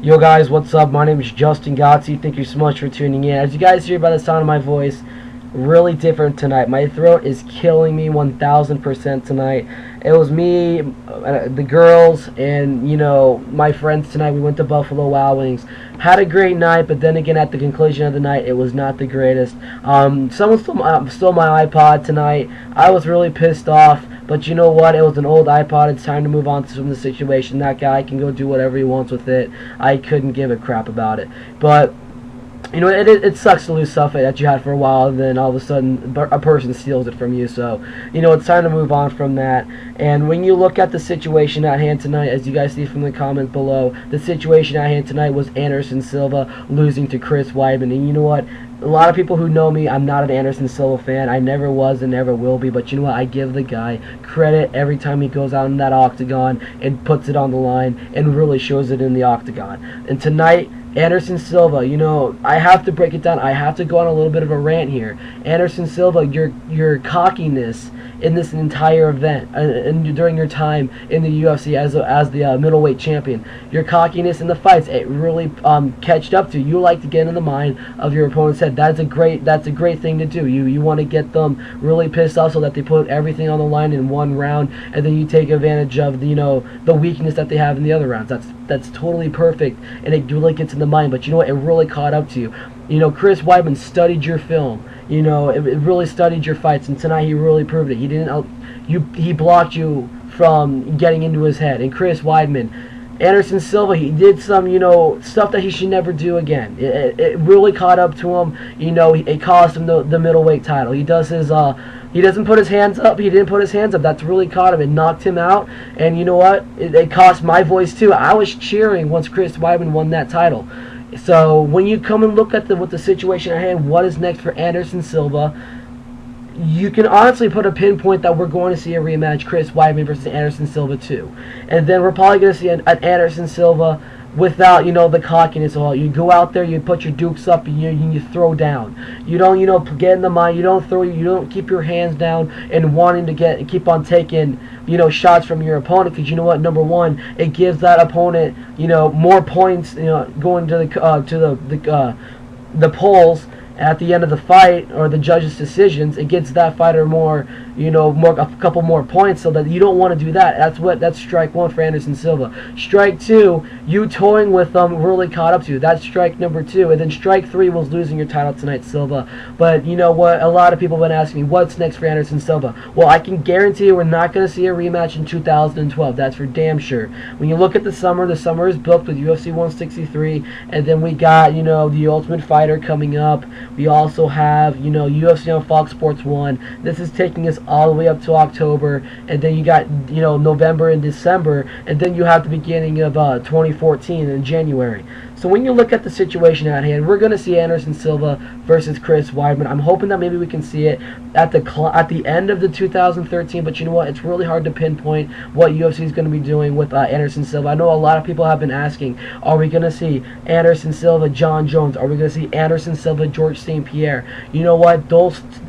Yo guys, what's up? My name is Justin Gotzi. Thank you so much for tuning in. As you guys hear by the sound of my voice, really different tonight. My throat is killing me 1000% tonight. It was me, the girls, and my friends tonight. We went to Buffalo Wild Wings. Had a great night, but then again, at the conclusion of the night, it was not the greatest. Someone stole my iPod tonight. I was really pissed off. But you know what? It was an old iPod. It's time to move on from the situation. That guy can go do whatever he wants with it. I couldn't give a crap about it. But it sucks to lose stuff that you had for a while, and then all of a sudden a person steals it from you. So, it's time to move on from that. And when you look at the situation at hand tonight, as you guys see from the comments below, the situation at hand tonight was Anderson Silva losing to Chris Weidman. And you know what? A lot of people who know me, I'm not an Anderson Silva fan. I never was and never will be. But you know what? I give the guy credit every time he goes out in that octagon and puts it on the line and really shows it in the octagon. And tonight, Anderson Silva, I have to break it down. I have to go on a little bit of a rant here. Anderson Silva, your cockiness in this entire event and during your time in the UFC as the middleweight champion, your cockiness in the fights, it really catched up to you. You like to get in the mind of your opponent's head. That's a great thing to do. You want to get them really pissed off so that they put everything on the line in one round, and then you take advantage of the weakness that they have in the other rounds. That's totally perfect, and it really gets in the mind. But you know what? It really caught up to you. Chris Weidman studied your film. It really studied your fights, and tonight he really proved it. He blocked you from getting into his head. And Chris Weidman, Anderson Silva, he did some, stuff that he should never do again. It really caught up to him. It cost him the middleweight title. He doesn't put his hands up. He didn't put his hands up. That's really caught him. It knocked him out. And you know what? It cost my voice too. I was cheering once Chris Weidman won that title. So when you come and look at what the situation at hand, what is next for Anderson Silva, you can honestly put a pinpoint that we're going to see a rematch, Chris Weidman versus Anderson Silva 2. And then we're probably going to see an Anderson Silva without, the cockiness of all. You go out there, you put your dukes up, and you throw down. You don't, get in the mind. You don't keep your hands down and wanting to keep on taking, shots from your opponent, because you know what? Number one, it gives that opponent, more points, going to the polls at the end of the fight, or the judges' decisions. It gets that fighter a couple more points, so that you don't want to do that. That's strike one for Anderson Silva. Strike two, you toying with them really caught up to you. That's strike number two. And then strike three was losing your title tonight, Silva. But you know what? A lot of people have been asking me, what's next for Anderson Silva? Well, I can guarantee you we're not going to see a rematch in 2012. That's for damn sure. When you look at the summer is booked with UFC 163, and then we got, the Ultimate Fighter coming up. We also have, UFC on Fox Sports 1. This is taking us all the way up to October, and then you got, November and December, and then you have the beginning of 2014 in January. So when you look at the situation at hand, we're going to see Anderson Silva versus Chris Weidman. I'm hoping that maybe we can see it at the end of the 2013, but you know what? It's really hard to pinpoint what UFC is going to be doing with Anderson Silva. I know a lot of people have been asking, are we going to see Anderson Silva, John Jones? Are we going to see Anderson Silva, George St-Pierre? You know what?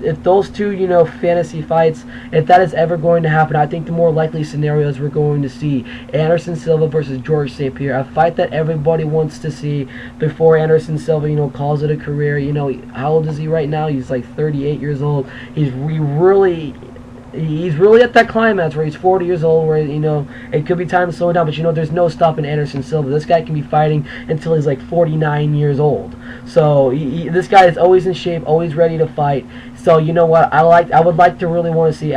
If those two, fantasy fights, if that is ever going to happen, I think the more likely scenario is we're going to see Anderson Silva versus George St-Pierre, a fight that everybody wants to see before Anderson Silva, calls it a career. How old is he right now? He's like 38 years old. He's really at that climax where he's 40 years old, where it could be time to slow down. But there's no stopping Anderson Silva. This guy can be fighting until he's like 49 years old. So this guy is always in shape, always ready to fight. So you know what? I would like to really want to see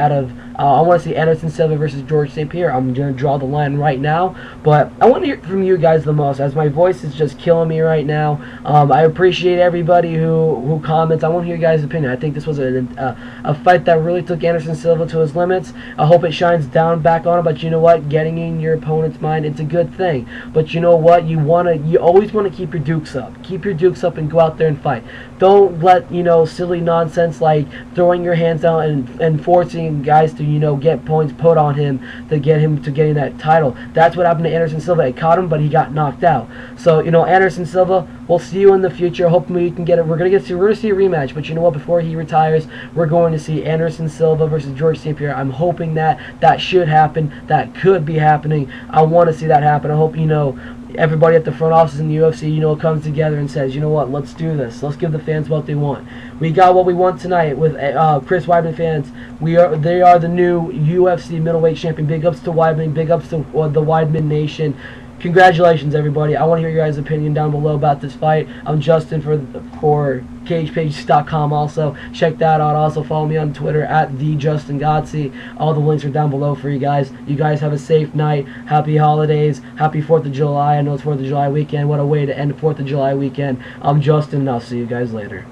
I want to see Anderson Silva versus George St-Pierre. I'm going to draw the line right now, but I want to hear from you guys the most, as my voice is just killing me right now. I appreciate everybody who comments. I want to hear your guys' opinion. I think this was a fight that really took Anderson Silva to his limits. I hope it shines down back on him, but you know what? Getting in your opponent's mind, it's a good thing. But you know what? You always want to keep your dukes up. Keep your dukes up and go out there and fight. Don't let, silly nonsense like throwing your hands down and forcing guys to, get points put on him to get him to getting that title. That's what happened to Anderson Silva. It caught him, but he got knocked out. So, Anderson Silva, we'll see you in the future. Hopefully we can get it. We're going to see a rematch, but you know what? Before he retires, we're going to see Anderson Silva versus George St-Pierre. I'm hoping that should happen. That could be happening. I want to see that happen. I hope, everybody at the front office in the UFC, you know, comes together and says, you know what, let's do this. Let's give the fans what they want. We got what we want tonight with Chris Weidman fans. They are the new UFC middleweight champion. Big ups to Weidman. Big ups to the Weidman Nation. Congratulations, everybody. I want to hear your guys' opinion down below about this fight. I'm Justin for CagePage.com. Also, check that out. Also, follow me on Twitter at @TheJustinGodsey. All the links are down below for you guys. You guys have a safe night. Happy holidays. Happy 4th of July. I know it's 4th of July weekend. What a way to end 4th of July weekend. I'm Justin, and I'll see you guys later.